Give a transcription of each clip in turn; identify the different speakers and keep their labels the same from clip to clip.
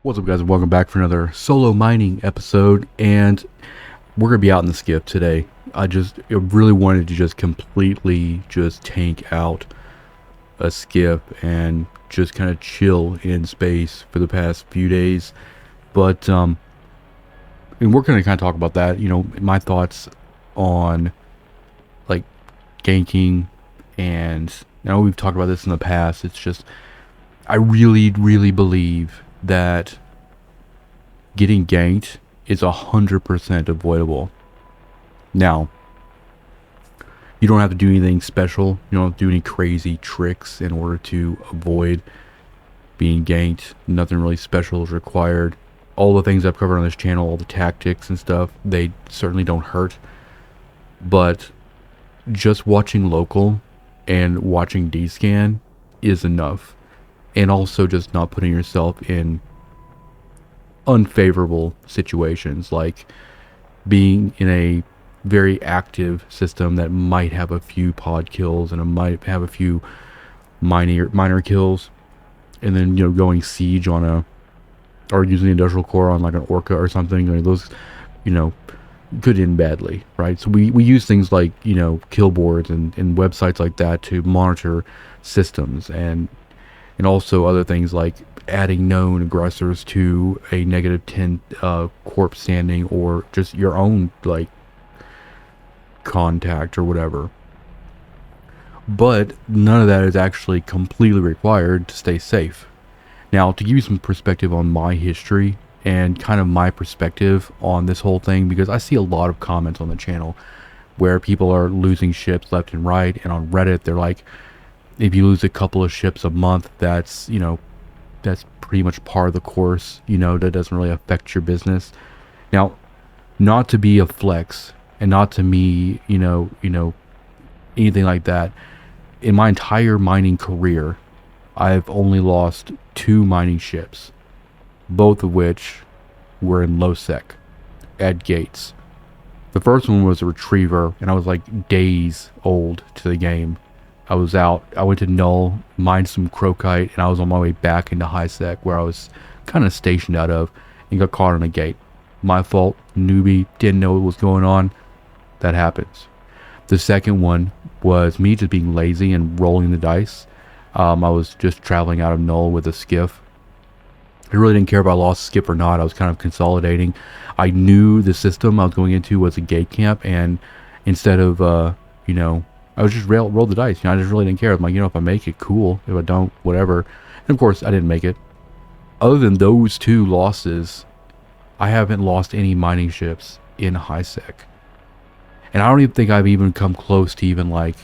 Speaker 1: What's up, guys, and welcome back for another solo mining episode. And we're gonna be out in the skip today. I really wanted to just completely just tank out a skip and just kind of chill in space for the past few days. But and we're gonna kind of talk about that. My thoughts on like ganking, and I know we've talked about this in the past. It's just I really believe that getting ganked is 100% avoidable. Now, you don't have to do anything special. You don't have to do any crazy tricks in order to avoid being ganked. Nothing really special is required. All the things I've covered on this channel, all the tactics and stuff, they certainly don't hurt. But just watching local and watching D-scan is enough. And also just not putting yourself in unfavorable situations, like being in a very active system that might have a few pod kills and it might have a few minor kills, and then going siege on or using the industrial core on like an orca or something. Those could end badly, right? So we use things like kill boards and websites like that to monitor systems, and also other things like adding known aggressors to a -10 corpse standing, or just your own like contact or whatever. But none of that is actually completely required to stay safe. Now, to give you some perspective on my history and kind of my perspective on this whole thing, because I see a lot of comments on the channel where people are losing ships left and right, and on Reddit they're like, if you lose a couple of ships a month, that's that's pretty much par of the course. That doesn't really affect your business. Now, not to be a flex and not to me, anything like that. In my entire mining career, I've only lost 2 mining ships, both of which were in low sec at gates. The first one was a retriever, and I was like days old to the game. I was out, I went to null, mined some crocite, and I was on my way back into high sec, where I was kind of stationed out of, and got caught on a gate. My fault, newbie, didn't know what was going on. That happens. The second one was me just being lazy and rolling the dice. I was just traveling out of null with a skiff. I really didn't care if I lost skip or not. I was kind of consolidating. I knew the system I was going into was a gate camp, and instead of I was just roll the dice. I just really didn't care. I'm like, if I make it, cool. If I don't, whatever. And of course, I didn't make it. Other than those 2 losses, I haven't lost any mining ships in high sec. And I don't even think I've even come close to even like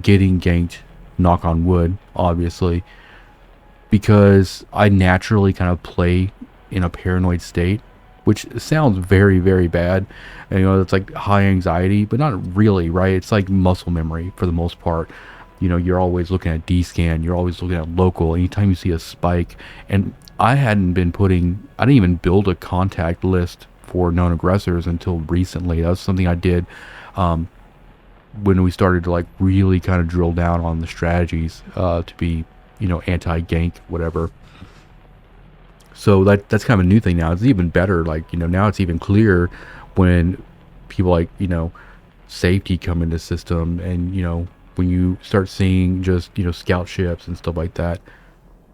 Speaker 1: getting ganked, knock on wood, obviously, because I naturally kind of play in a paranoid state, which sounds very bad. And it's like high anxiety, but not really, right? It's like muscle memory for the most part. You're always looking at D-scan, you're always looking at local, anytime you see a spike. And I didn't even build a contact list for known aggressors until recently. That was something I did when we started to like really kind of drill down on the strategies to be anti-gank, whatever. So that's kind of a new thing now. It's even better. Like, now it's even clearer when people like, safety come into system, and, when you start seeing just, scout ships and stuff like that.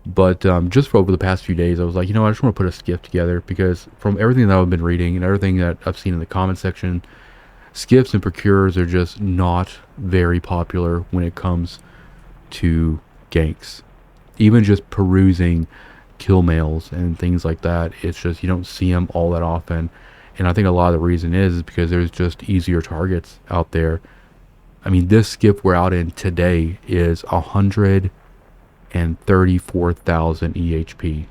Speaker 1: But just for over the past few days, I was like, I just want to put a skiff together, because from everything that I've been reading and everything that I've seen in the comment section, skiffs and procurers are just not very popular when it comes to ganks. Even just perusing kill mails and things like that, it's just you don't see them all that often. And I think a lot of the reason is because there's just easier targets out there. I mean, this skip we're out in today is 134,000 EHP.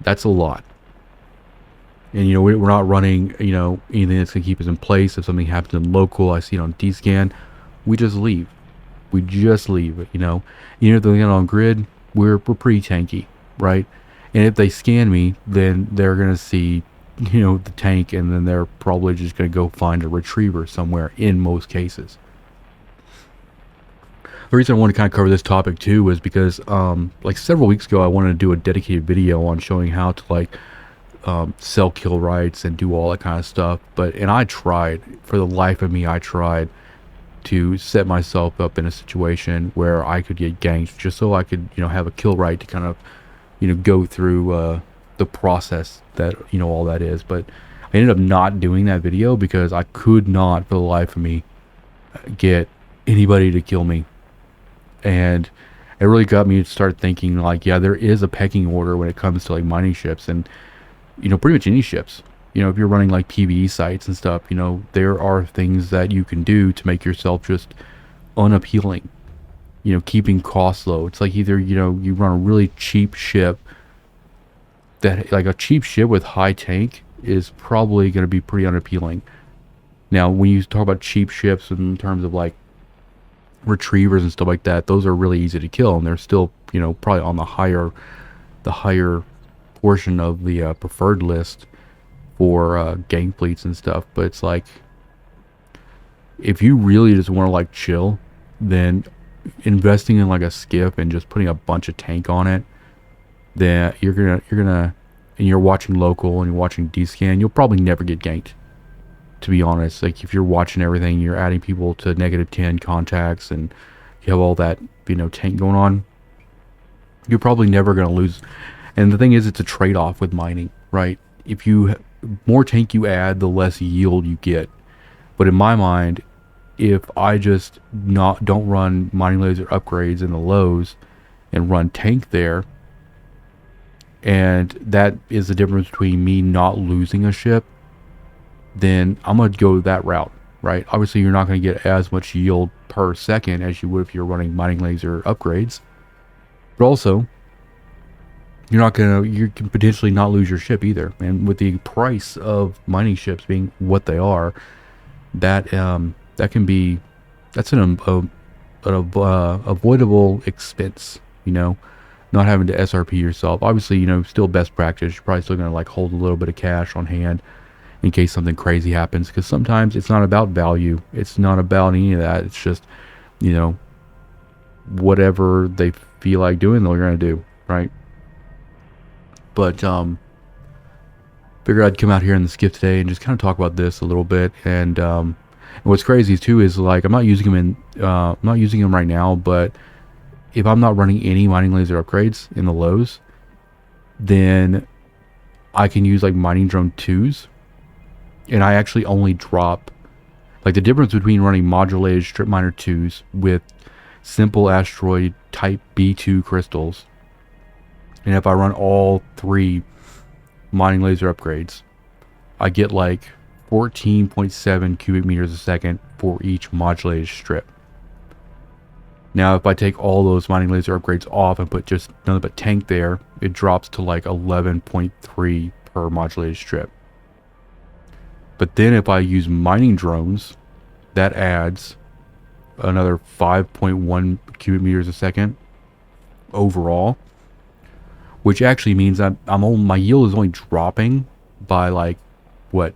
Speaker 1: That's a lot. And we're not running anything that's gonna keep us in place. If something happens in local, I see it on D-scan, we just leave. Even if they're on grid, we're pretty tanky, right? And if they scan me, then they're gonna see the tank, and then they're probably just gonna go find a retriever somewhere in most cases. The reason I want to kind of cover this topic too was because, like several weeks ago, I wanted to do a dedicated video on showing how to like sell kill rights and do all that kind of stuff. And I tried, for the life of me, I tried to set myself up in a situation where I could get ganked, just so I could, have a kill right to kind of, go through the process that, all that is. But I ended up not doing that video because I could not, for the life of me, get anybody to kill me. And it really got me to start thinking, like, yeah, there is a pecking order when it comes to like mining ships, and pretty much any ships. If you're running like PvE sites and stuff, there are things that you can do to make yourself just unappealing. Keeping costs low. It's like either, you run a really cheap ship that, like a cheap ship with high tank is probably going to be pretty unappealing. Now, when you talk about cheap ships in terms of like retrievers and stuff like that, those are really easy to kill, and they're still, probably on the higher portion of the preferred list for gang fleets and stuff. But it's like, if you really just want to like chill, then investing in like a skiff and just putting a bunch of tank on it, then you're gonna and you're watching local and you're watching D-scan, you'll probably never get ganked, to be honest. Like, if you're watching everything, you're adding people to -10 contacts, and you have all that, tank going on, you're probably never going to lose. And the thing is, it's a trade-off with mining, right? If you more tank you add, the less yield you get. But in my mind, if I just don't run mining laser upgrades in the lows and run tank there, and that is the difference between me not losing a ship, then I'm going to go that route, right? Obviously, you're not going to get as much yield per second as you would if you're running mining laser upgrades. But also, you can potentially not lose your ship either. And with the price of mining ships being what they are, that's an avoidable expense, not having to SRP yourself. Obviously, still best practice. You're probably still going to like hold a little bit of cash on hand in case something crazy happens, because sometimes it's not about value. It's not about any of that. It's just, whatever they feel like doing, they're going to do, right? But figured I'd come out here in the skiff today and just kind of talk about this a little bit. And what's crazy too is, like, I'm not using them right now, but if I'm not running any mining laser upgrades in the lows, then I can use like mining drone 2s, and I actually only drop, like, the difference between running modulated strip miner 2s with simple asteroid type B2 crystals, and if I run all 3 mining laser upgrades, I get like 14.7 cubic meters a second for each modulated strip. Now, if I take all those mining laser upgrades off and put just nothing but tank there, it drops to like 11.3 per modulated strip. But then if I use mining drones, that adds another 5.1 cubic meters a second overall, which actually means my yield is only dropping by like, what,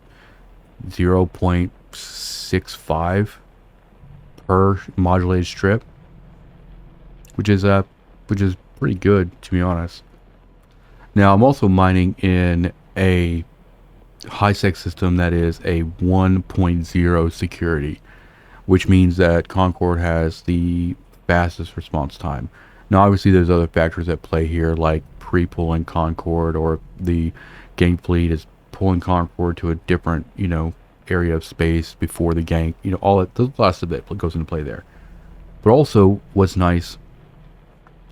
Speaker 1: 0.65 per modulated strip, which is pretty good, to be honest. Now, I'm also mining in a high-sec system that is a 1.0 security, which means that Concord has the fastest response time. Now, obviously, there's other factors at play here, like pre-pulling Concord, or the gank fleet is pulling Concord to a different, area of space before the gank. All that, the last of it goes into play there. But also, what's nice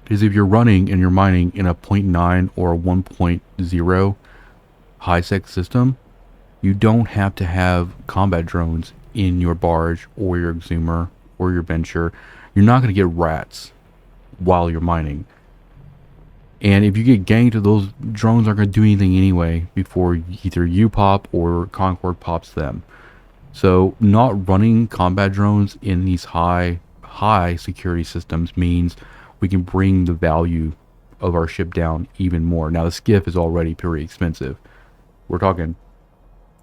Speaker 1: is if you're running and you're mining in a 0.9 or a 1.0 high-sec system, you don't have to have combat drones in your barge or your exhumer or your venture. You're not going to get rats while you're mining. And if you get ganked, those drones aren't going to do anything anyway before either you pop or Concord pops them. So not running combat drones in these high security systems means we can bring the value of our ship down even more. Now, the skiff is already pretty expensive. We're talking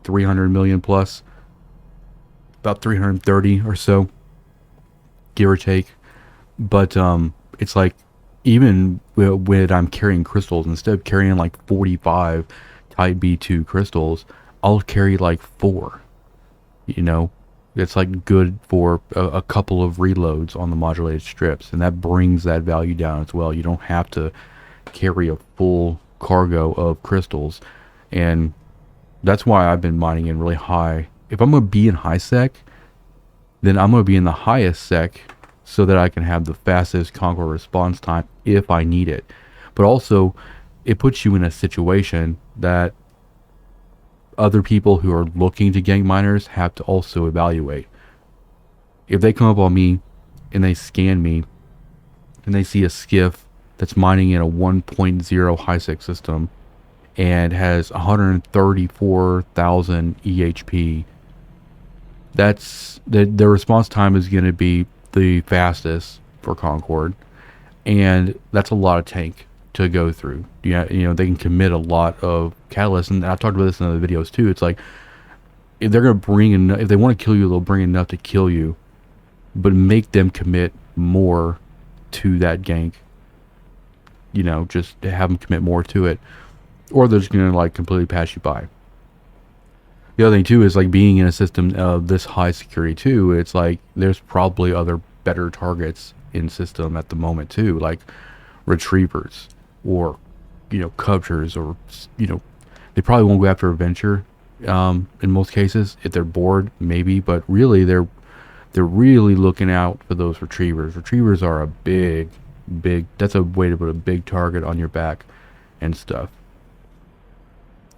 Speaker 1: 300 million plus, about 330 or so, give or take, But it's like even when I'm carrying crystals, instead of carrying like 45 type B2 crystals, I'll carry like 4. You know, it's like good for a couple of reloads on the modulated strips, and that brings that value down as well. You don't have to carry a full cargo of crystals, and that's why I've been mining in really high. If I'm going to be in high sec, then I'm going to be in the highest sec so that I can have the fastest Conquer response time if I need it. But also, it puts you in a situation that other people who are looking to gank miners have to also evaluate. If they come up on me and they scan me and they see a skiff that's mining in a 1.0 high sec system and has 134,000 EHP, that's the response time is going to be the fastest for Concord, and that's a lot of tank to go through. Yeah, you know, they can commit a lot of catalysts, and I've talked about this in other videos too. It's like if they're going to bring in, if they want to kill you, they'll bring enough to kill you, but make them commit more to that gank. You know, just to have them commit more to it, or they're just going to like completely pass you by. The other thing too is like being in a system of this high security too. It's like there's probably other better targets in system at the moment too, like retrievers or cubchers, or they probably won't go after a venture in most cases. If they're bored, maybe, but really they're really looking out for those retrievers. Retrievers are a big that's a way to put a big target on your back and stuff.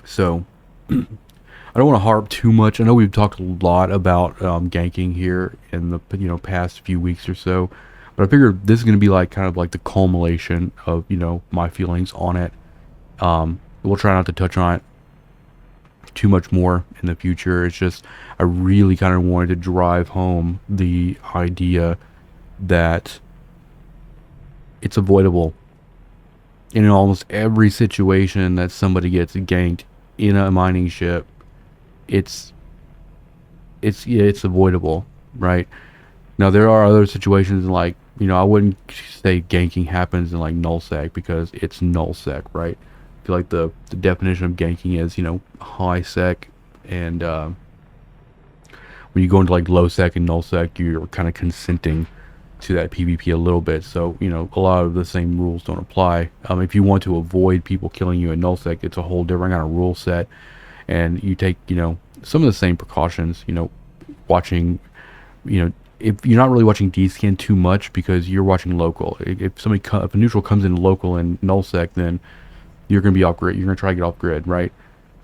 Speaker 1: So I don't want to harp too much. I know we've talked a lot about ganking here in the past few weeks or so, but I figured this is going to be like kind of like the culmination of my feelings on it. We'll try not to touch on it too much more in the future. It's just I really kind of wanted to drive home the idea that it's avoidable in almost every situation that somebody gets ganked in a mining ship. It's avoidable, right? Now there are other situations like I wouldn't say ganking happens in like nullsec because it's nullsec, right? I feel like the definition of ganking is high sec, and when you go into like low sec and nullsec, you're kind of consenting to that PvP a little bit. So a lot of the same rules don't apply. If you want to avoid people killing you in nullsec, it's a whole different kind of rule set, and you take some of the same precautions. Watching if you're not really watching D-scan too much because you're watching local. If a neutral comes in local in nullsec, then you're going to be off grid. You're going to try to get off grid, right?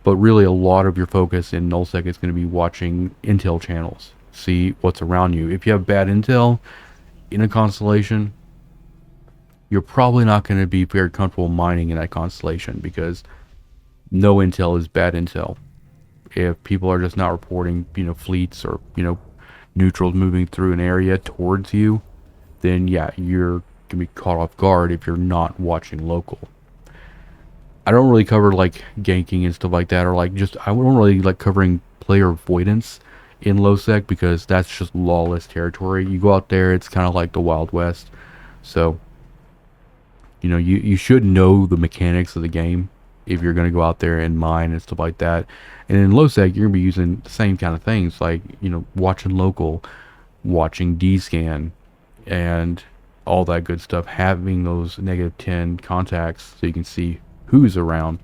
Speaker 1: But really, a lot of your focus in nullsec is going to be watching intel channels, see what's around you. If you have bad intel in a constellation, you're probably not going to be very comfortable mining in that constellation because no intel is bad intel. If people are just not reporting, fleets or neutrals moving through an area towards you, then yeah, you're gonna be caught off guard if you're not watching local. I don't really cover like ganking and stuff like that, or like just I don't really like covering player avoidance in low sec because that's just lawless territory. You go out there, it's kind of like the Wild West. So you should know the mechanics of the game if you're going to go out there and mine and stuff like that. And in low sec, you're going to be using the same kind of things, like watching local, watching D-scan, and all that good stuff, having those -10 contacts so you can see who's around.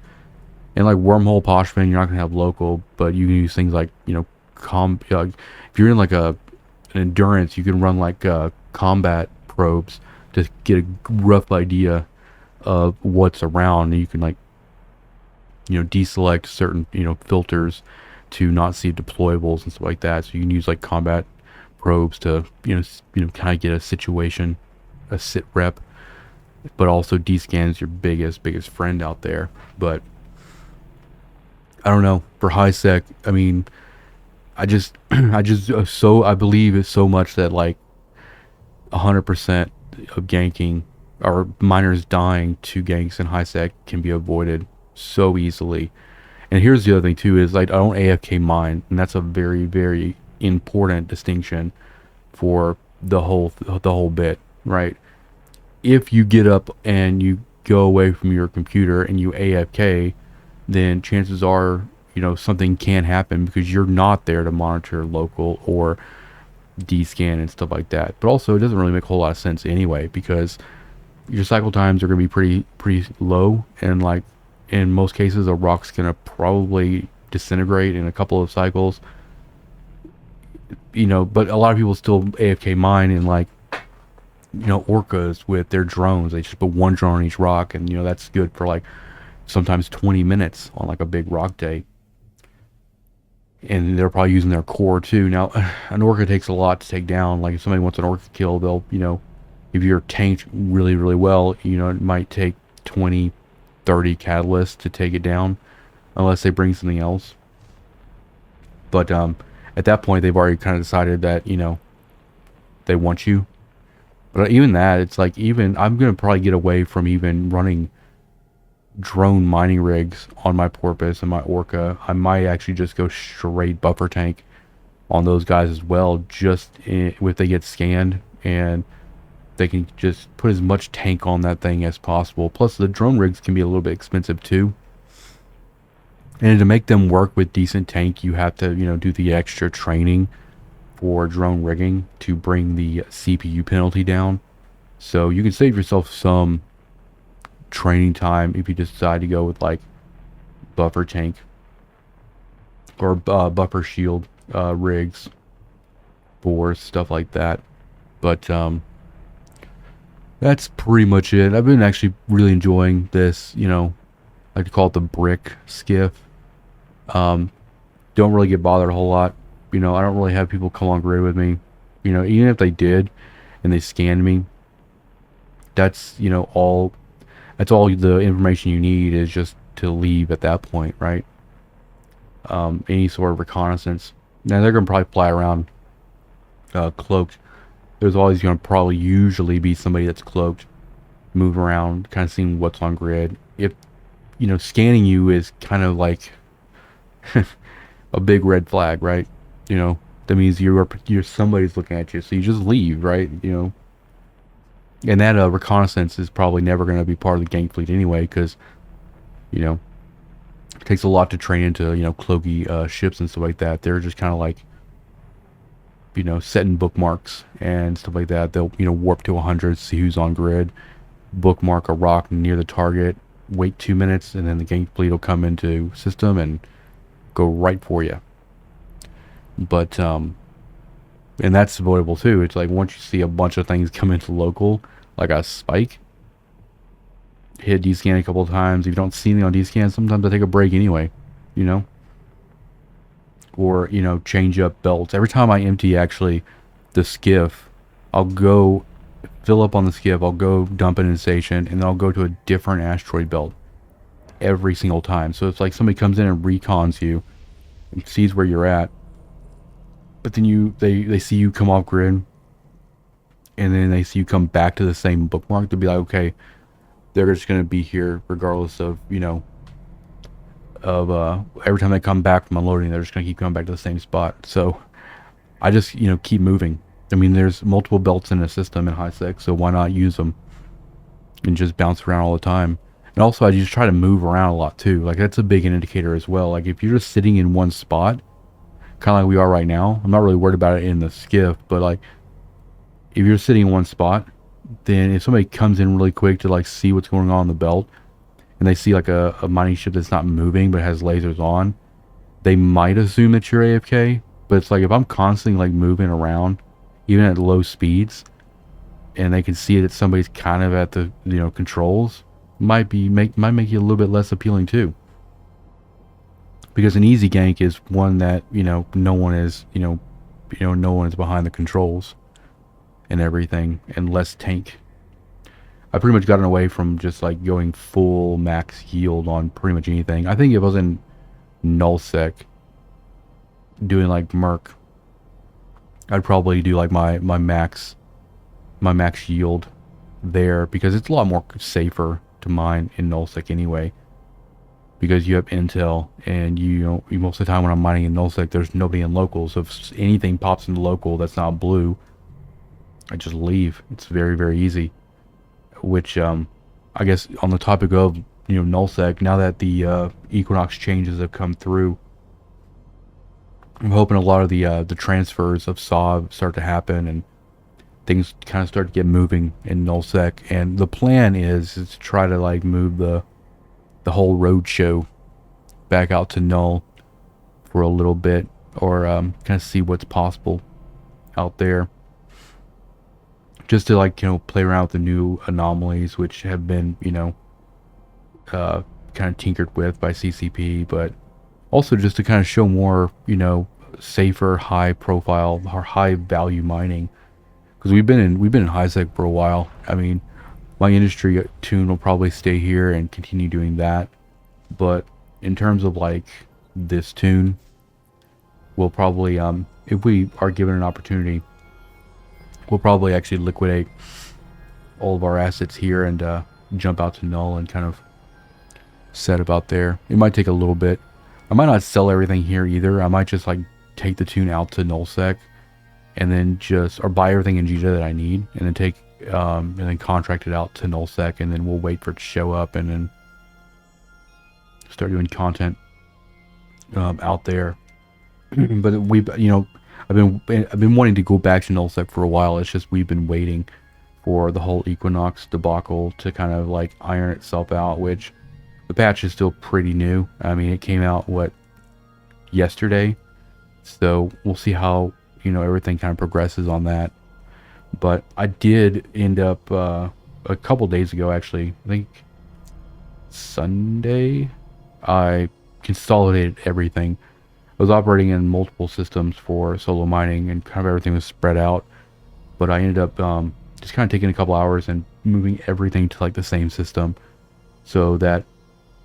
Speaker 1: And like wormhole Poshman, you're not going to have local, but you can use things like if you're in like an endurance, you can run like combat probes to get a rough idea of what's around, and you can like deselect certain filters to not see deployables and stuff like that. So you can use like combat probes to kind of get a situation, a sit rep, but also D-scan is your biggest friend out there. But I don't know, for high sec, I mean, I believe it's so much that like 100% of ganking or miners dying to ganks in high sec can be avoided so easily. And here's the other thing too, is like I don't AFK mine, and that's a very important distinction for the whole bit. right? If you get up and you go away from your computer and you AFK, then chances are, something can happen because you're not there to monitor local or D-scan and stuff like that. But also, it doesn't really make a whole lot of sense anyway, because your cycle times are going to be pretty low, and like in most cases, a rock's going to probably disintegrate in a couple of cycles. But a lot of people still AFK mine and like orcas with their drones. They just put one drone on each rock, and that's good for like sometimes 20 minutes on like a big rock day. And they're probably using their core too. Now, an orca takes a lot to take down. Like if somebody wants an orca kill, they'll if you're tanked really really well, it might take 20, 30 catalysts to take it down, unless they bring something else. But at that point, they've already kind of decided that they want you. But even that, it's like, even I'm gonna probably get away from even running drone mining rigs on my porpoise and my orca. I might actually just go straight buffer tank on those guys as well, just if they get scanned, and they can just put as much tank on that thing as possible. Plus the drone rigs can be a little bit expensive too, and to make them work with decent tank, you have to do the extra training for drone rigging to bring the CPU penalty down. So you can save yourself some training time if you just decide to go with like buffer tank or buffer shield rigs for stuff like that. But that's pretty much it. I've been actually really enjoying this, I like to call it the brick skiff. Don't really get bothered a whole lot. I don't really have people come on grid with me. Even if they did and they scanned me, that's all the information you need is just to leave at that point, right? Any sort of reconnaissance. Now they're gonna probably fly around cloaked. There's always gonna probably usually be somebody that's cloaked, move around, kind of seeing what's on grid. If scanning you is kind of like a big red flag, right? That means you're somebody's looking at you, so you just leave, right? And that reconnaissance is probably never going to be part of the gank fleet anyway, because it takes a lot to train into cloaky ships and stuff like that. They're just kind of like setting bookmarks and stuff like that. They'll warp to 100, see who's on grid, bookmark a rock near the target, wait 2 minutes, and then the gank fleet will come into system and go right for you. But and that's avoidable too. It's like once you see a bunch of things come into local, like a spike, hit D-scan a couple of times. If you don't see anything on D-scan, sometimes I take a break anyway, or change up belts. Every time I empty actually the skiff, I'll go fill up on the skiff, I'll go dump it in a station, and then I'll go to a different asteroid belt every single time. So it's like somebody comes in and recons you and sees where you're at, but then they see you come off grid, and then they see you come back to the same bookmark. They'll be like, okay, they're just going to be here regardless of every time they come back from unloading, they're just going to keep coming back to the same spot. So I just keep moving. I mean, there's multiple belts in a system in high sec, so why not use them and just bounce around all the time? And also I just try to move around a lot too. Like that's a big indicator as well. Like if you're just sitting in one spot, kind of like we are right now, I'm not really worried about it in the skiff, but like if you're sitting in one spot, then if somebody comes in really quick to like see what's going on in the belt, and they see like a mining ship that's not moving but has lasers on, they might assume that you're AFK. But it's like if I'm constantly like moving around, even at low speeds, and they can see that somebody's kind of at the controls, might make you a little bit less appealing too. Because an easy gank is one that no one is no one is behind the controls and everything, and less tank. I pretty much gotten away from just like going full max yield on pretty much anything. I think if I was in nullsec doing like Merc, I'd probably do like my max yield there, because it's a lot more safer to mine in nullsec anyway, because you have intel, and most of the time when I'm mining in nullsec, there's nobody in local. So if anything pops into local that's not blue, I just leave. It's very, very easy. Which, I guess on the topic of, nullsec, now that the Equinox changes have come through, I'm hoping a lot of the transfers of SAW start to happen and things kind of start to get moving in nullsec. And the plan is to try to like move the whole road show back out to null for a little bit, or kind of see what's possible out there, just to like play around with the new anomalies which have been kind of tinkered with by CCP, but also just to kind of show more safer, high profile or high value mining, because we've been in high sec for a while. I mean, my industry tune will probably stay here and continue doing that, but in terms of like this tune, we'll probably if we are given an opportunity, we'll probably actually liquidate all of our assets here and jump out to null and kind of set about there. It might take a little bit. I might not sell everything here either. I might just like take the tune out to nullsec and then or buy everything in GJ that I need, and then take and then contract it out to nullsec, and then we'll wait for it to show up and then start doing content out there. But I've been wanting to go back to nullsec for a while. It's just we've been waiting for the whole Equinox debacle to kind of like iron itself out, which the patch is still pretty new. I mean, it came out yesterday, so we'll see how everything kind of progresses on that. But I did end up a couple days ago, actually, I think Sunday, I consolidated everything. I was operating in multiple systems for solo mining, and kind of everything was spread out, but I ended up just kind of taking a couple hours and moving everything to like the same system, so that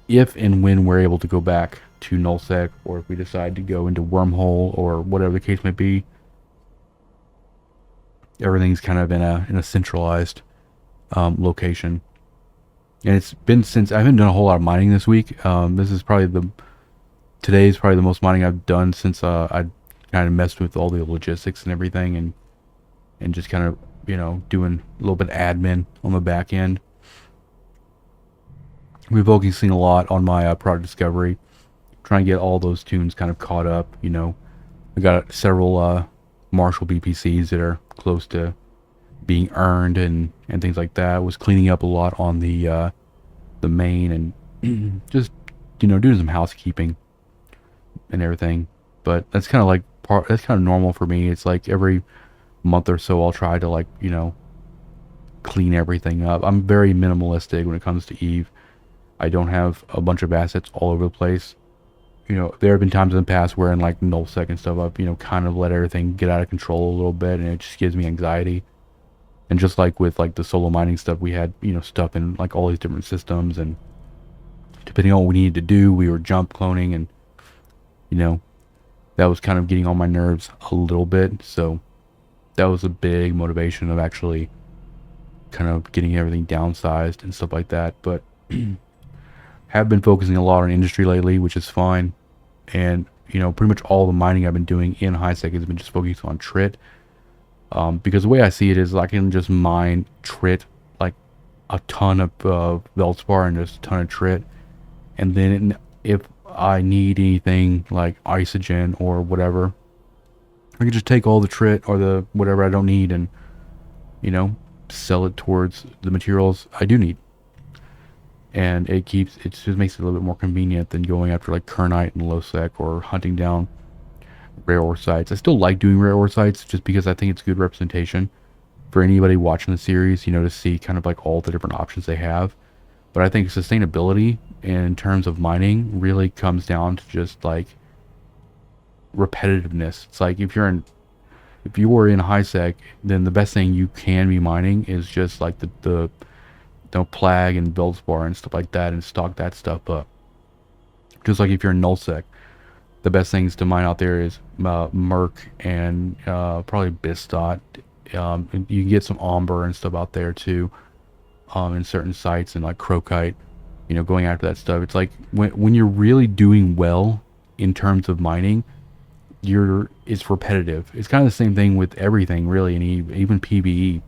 Speaker 1: if and when we're able to go back to nullsec, or if we decide to go into wormhole or whatever the case may be, everything's kind of in a centralized location. And it's been since I haven't done a whole lot of mining this week. Today's probably the most mining I've done since I kind of messed with all the logistics and everything, and just kind of doing a little bit of admin on the back end. We've focusing a lot on my product discovery, trying to get all those tunes kind of caught up. I got several Marshall BPCs that are close to being earned and things like that. I was cleaning up a lot on the main, and just doing some housekeeping and everything. But that's kind of like that's kind of normal for me. It's like every month or so I'll try to like clean everything up. I'm very minimalistic when it comes to Eve. I don't have a bunch of assets all over the place. There have been times in the past where in like nullsec and stuff, I've kind of let everything get out of control a little bit, and it just gives me anxiety. And just like with like the solo mining stuff, we had stuff in like all these different systems, and depending on what we needed to do, we were jump cloning, and that was kind of getting on my nerves a little bit. So that was a big motivation of actually kind of getting everything downsized and stuff like that. But have been focusing a lot on industry lately, which is fine. And pretty much all the mining I've been doing in high sec has been just focused on trit, because the way I see it is I can just mine trit, like a ton of Veldspar and just a ton of trit, and then if I need anything like isogen or whatever, I can just take all the trit or the whatever I don't need and sell it towards the materials I do need. And it just makes it a little bit more convenient than going after like kernite and low sec, or hunting down rare ore sites. I still like doing rare ore sites just because I think it's good representation for anybody watching the series, to see kind of like all the different options they have. But I think sustainability in terms of mining really comes down to just like repetitiveness. It's like if you were in high sec, then the best thing you can be mining is just like the Plag and Veldspar and stuff like that, and stock that stuff up. Just like if you're in nullsec, the best things to mine out there is Merc and probably Bistot. You can get some Omber and stuff out there too, in certain sites, and like Crocite. Going after that stuff. It's like when you're really doing well in terms of mining, it's repetitive. It's kind of the same thing with everything really, and even PvE.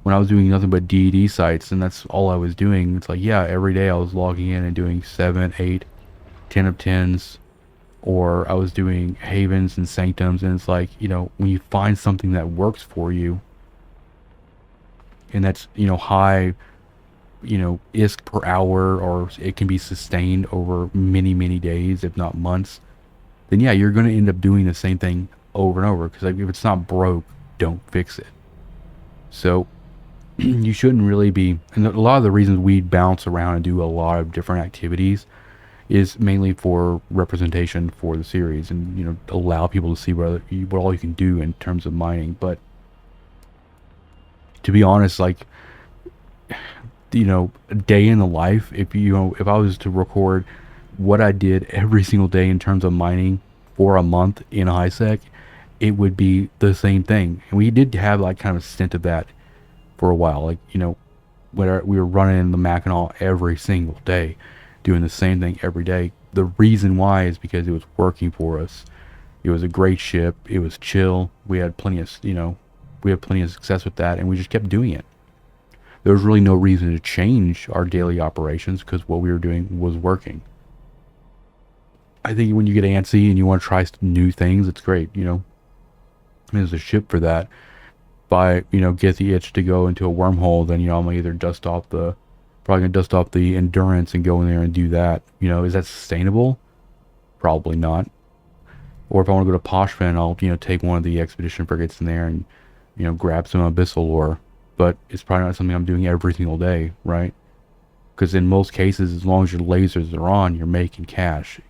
Speaker 1: When I was doing nothing but DD sites, and that's all I was doing, it's like, yeah, every day I was logging in and doing 7, 8, 10 of 10s, or I was doing havens and sanctums, and it's like, when you find something that works for you, and that's, high, ISK per hour, or it can be sustained over many, many days, if not months, then yeah, you're going to end up doing the same thing over and over, because like, if it's not broke, don't fix it. So you shouldn't really be, and a lot of the reasons we bounce around and do a lot of different activities is mainly for representation for the series, and allow people to see what all you can do in terms of mining. But to be honest, like, a day in the life, if I was to record what I did every single day in terms of mining for a month in HiSec, it would be the same thing. And we did have like kind of a stint of that for a while, like, when we were running in the Mackinac every single day, doing the same thing every day. The reason why is because it was working for us. It was a great ship. It was chill. We had plenty of success with that, and we just kept doing it. There was really no reason to change our daily operations because what we were doing was working. I think when you get antsy and you want to try new things, it's great. There's a ship for that. If I, get the itch to go into a wormhole, then, I'm gonna either probably gonna dust off the endurance and go in there and do that. Is that sustainable? Probably not. Or if I want to go to Poshfin, I'll, take one of the expedition frigates in there and, grab some abyssal ore. But it's probably not something I'm doing every single day, right? Because in most cases, as long as your lasers are on, you're making cash,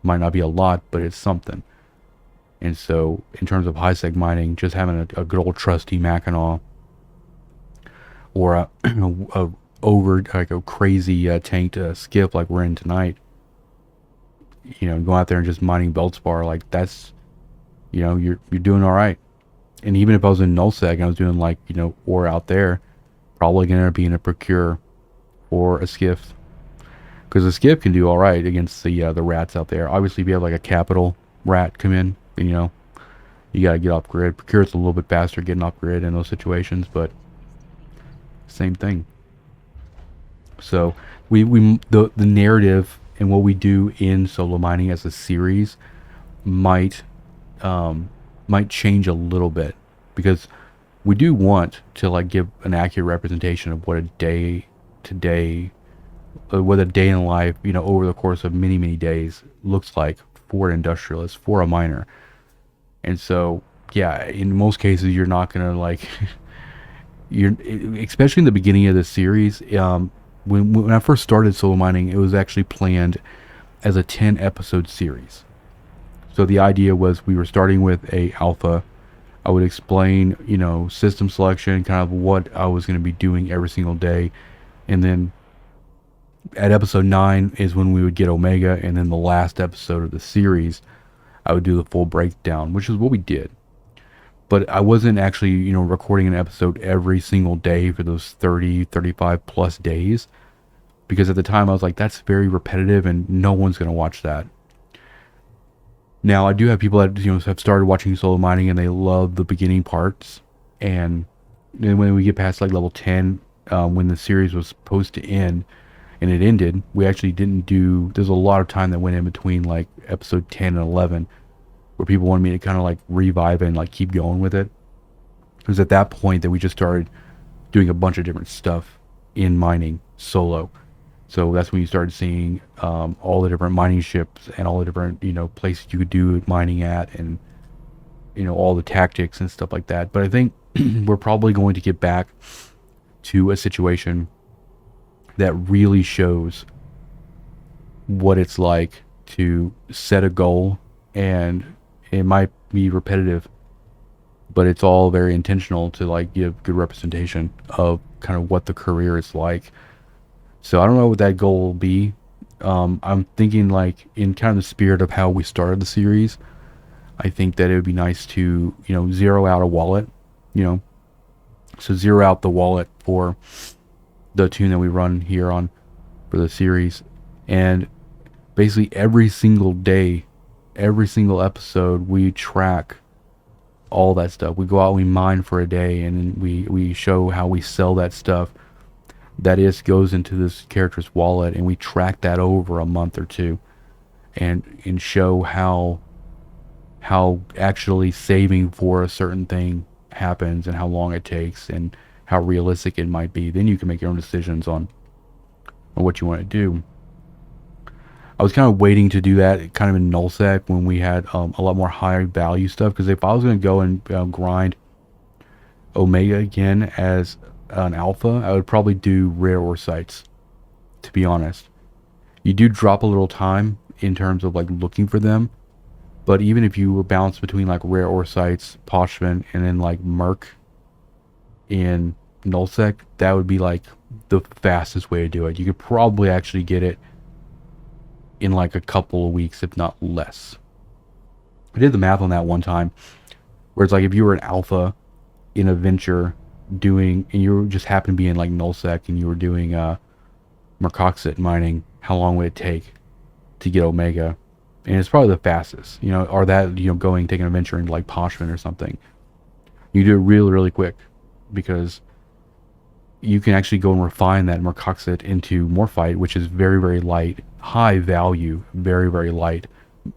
Speaker 1: Might not be a lot, but it's something. And so, in terms of HiSec mining, just having a good old trusty Mackinac, or a crazy tanked skiff like we're in tonight, go out there and just mining Beltspar, like that's, you're doing all right. And even if I was in nullsec and I was doing like, ore out there, probably gonna be in a procure or a skiff, because the skiff can do all right against the rats out there. Obviously, if you have like a capital rat come in, then you gotta get off grid. Procure's a little bit faster getting off grid in those situations, but same thing. So the narrative and what we do in solo mining as a series might change a little bit, because we do want to like give an accurate representation of what a day in life, over the course of many, many days looks like for an industrialist, for a miner. And so, yeah, in most cases, you're not gonna like, especially in the beginning of the series. When I first started solo mining, it was actually planned as a 10 episode series. So the idea was we were starting with a alpha. I would explain, system selection, kind of what I was going to be doing every single day. And then at episode 9 is when we would get Omega. And then the last episode of the series, I would do the full breakdown, which is what we did. But I wasn't actually, recording an episode every single day for those 30, 35 plus days. Because at the time I was like, that's very repetitive and no one's going to watch that. Now, I do have people that, have started watching solo mining and they love the beginning parts. And then when we get past like level 10, when the series was supposed to end and it ended, we actually didn't do, there's a lot of time that went in between like episode 10 and 11 where people wanted me to kind of like revive and like keep going with it. It was at that point that we just started doing a bunch of different stuff in mining solo. So that's when you started seeing all the different mining ships and all the different, places you could do mining at, and, all the tactics and stuff like that. But I think we're probably going to get back to a situation that really shows what it's like to set a goal, and it might be repetitive, but it's all very intentional to like give good representation of kind of what the career is like. So I don't know what that goal will be. I'm thinking like in kind of the spirit of how we started the series, I think that it would be nice to, zero out a wallet, so zero out the wallet for the tune that we run here on for the series. And basically every single day every single episode we track all that stuff. We go out, we mine for a day, and then we show how we sell that stuff. That is goes into this character's wallet, and we track that over a month or two, and show how actually saving for a certain thing happens and how long it takes and how realistic it might be. Then you can make your own decisions on what you want to do. I was kind of waiting to do that kind of in nullsec when we had a lot more high value stuff, because if I was going to go and grind Omega again as an alpha, I would probably do rare ore sites, to be honest. You do drop a little time in terms of like looking for them, but even if you were balanced between like rare ore sites, Poshman, and then like Merc in nullsec, that would be like the fastest way to do it. You could probably actually get it in like a couple of weeks, if not less. I did the math on that one time, where it's like if you were an alpha in a venture doing, and you just happened to be in like nullsec and you were doing mercoxit mining, how long would it take to get Omega? And it's probably the fastest, or that, going, taking a venture into like Poshman or something. You do it really, really quick, because you can actually go and refine that mercoxit into morphite, which is very, very light, high value, very, very light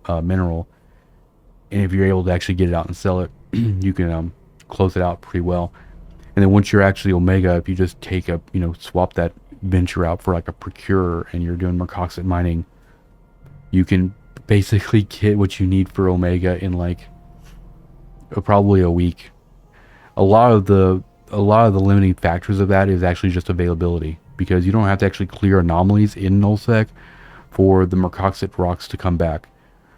Speaker 1: mineral. And if you're able to actually get it out and sell it, you can close it out pretty well. And then once you're actually Omega, if you just take swap that venture out for like a procurer and you're doing mercoxit mining, you can basically get what you need for Omega in like probably a week. A lot of the limiting factors of that is actually just availability, because you don't have to actually clear anomalies in nullsec for the mercoxit rocks to come back.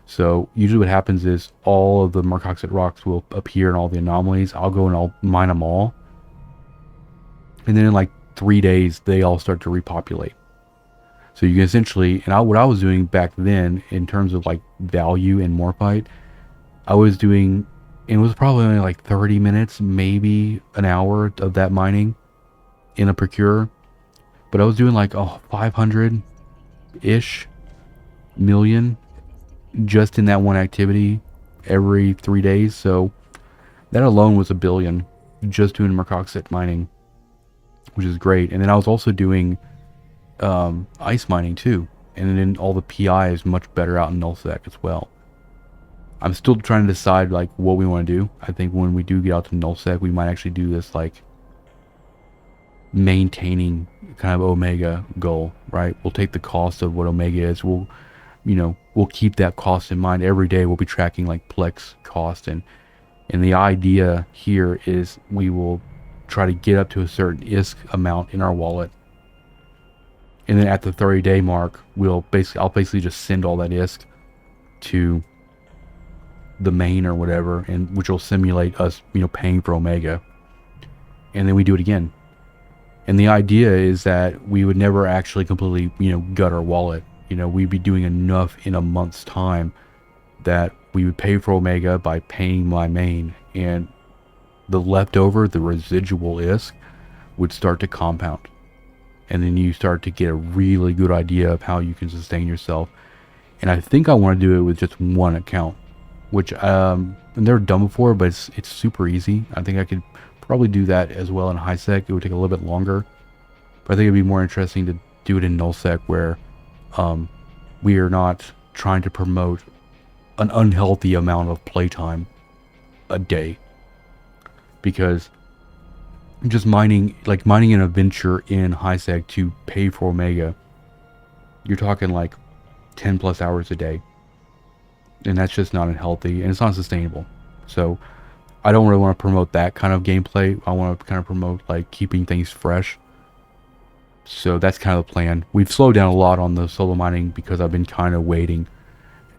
Speaker 1: So usually what happens is all of the mercoxit rocks will appear in all the anomalies. I'll go and I'll mine them all, and then in like 3 days they all start to repopulate. So you can essentially, and what I was doing back then in terms of like value and morphite, I was doing, it was probably only like 30 minutes, maybe an hour of that mining in a procurer. But I was doing like 500-ish million just in that one activity every 3 days. So that alone was $1 billion just doing mercoxit mining, which is great. And then I was also doing ice mining too. And then all the PI is much better out in nullsec as well. I'm still trying to decide like what we want to do. I think when we do get out to nullsec, we might actually do this like maintaining kind of Omega goal, right? We'll take the cost of what Omega is. We'll keep that cost in mind. Every day we'll be tracking like Plex cost, and the idea here is we will try to get up to a certain ISK amount in our wallet. And then at the 30-day mark, I'll basically just send all that ISK to the main or whatever, and which will simulate us, paying for Omega. And then we do it again. And the idea is that we would never actually completely, gut our wallet. We'd be doing enough in a month's time that we would pay for Omega by paying my main, and the leftover, the residual ISK, would start to compound. And then you start to get a really good idea of how you can sustain yourself. And I think I want to do it with just one account, which I've never done before, but it's super easy. I think I could probably do that as well in high sec. It would take a little bit longer, but I think it'd be more interesting to do it in null sec, where we are not trying to promote an unhealthy amount of playtime a day, because just mining an adventure in high sec to pay for Omega, you're talking like 10 plus hours a day, and that's just not unhealthy and it's not sustainable. So I don't really want to promote that kind of gameplay. I want to kind of promote like keeping things fresh. So that's kind of the plan. We've slowed down a lot on the solo mining because I've been kind of waiting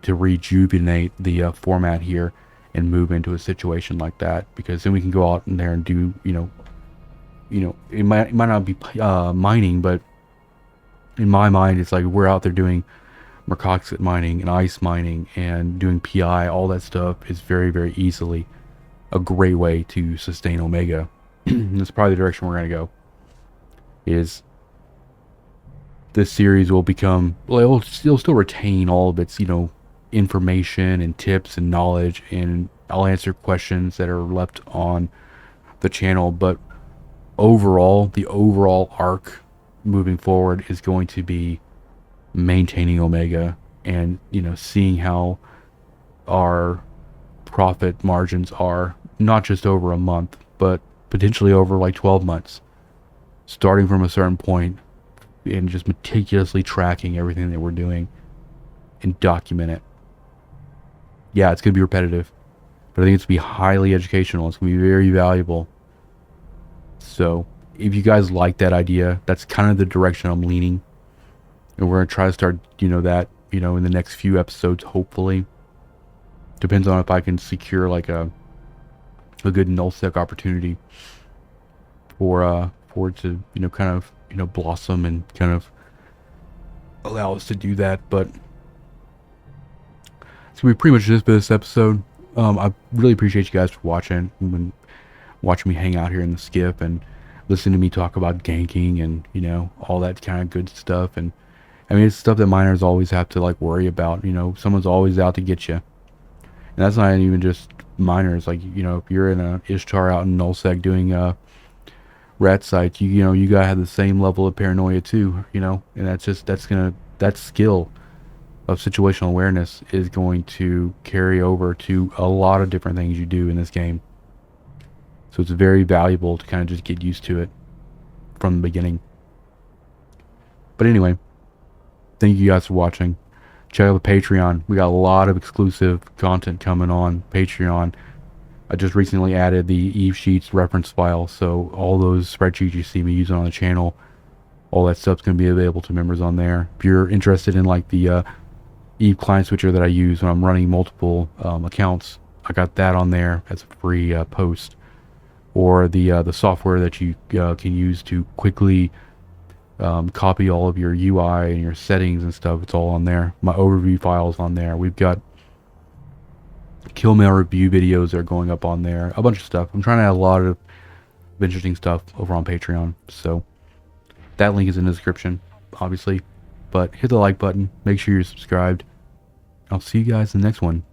Speaker 1: to rejuvenate the format here and move into a situation like that, because then we can go out in there and do, it might not be mining, but in my mind it's like we're out there doing mercoxit mining and ice mining and doing PI. All that stuff is very, very easily a great way to sustain Omega. That's probably the direction we're going to go. Is this series will become, well, it'll still retain all of its, information and tips and knowledge, and I'll answer questions that are left on the channel. But overall, the overall arc moving forward is going to be maintaining Omega, and seeing how our profit margins are, not just over a month, but potentially over like 12 months, starting from a certain point, and just meticulously tracking everything that we're doing and document it. Yeah, it's going to be repetitive, but I think it's going to be highly educational. It's going to be very valuable. So if you guys like that idea, that's kind of the direction I'm leaning. And we're going to try to start, that, in the next few episodes, hopefully. Depends on if I can secure like a good nullsec opportunity for it to, kind of, blossom and kind of allow us to do that. But it's going to be pretty much just for this episode. I really appreciate you guys for watching me hang out here in the skip and listen to me talk about ganking and, all that kind of good stuff. And I mean, it's stuff that miners always have to like worry about. Someone's always out to get you. And that's not even just miners. Like, if you're in a Ishtar out in nullsec doing rat sites, you gotta have the same level of paranoia too, and that skill of situational awareness is going to carry over to a lot of different things you do in this game. So it's very valuable to kind of just get used to it from the beginning. But anyway, thank you guys for watching. Check out the Patreon. We got a lot of exclusive content coming on Patreon. I just recently added the Eve Sheets reference file, so all those spreadsheets you see me using on the channel, all that stuff's going to be available to members on there. If you're interested in like the Eve client switcher that I use when I'm running multiple accounts, I got that on there as a free post. Or the software that you can use to quickly copy all of your UI and your settings and stuff. It's all on there. My overview files on there. We've got kill mail review videos that are going up on there. A bunch of stuff. I'm trying to add a lot of interesting stuff over on Patreon. So that link is in the description, obviously. But hit the like button. Make sure you're subscribed. I'll see you guys in the next one.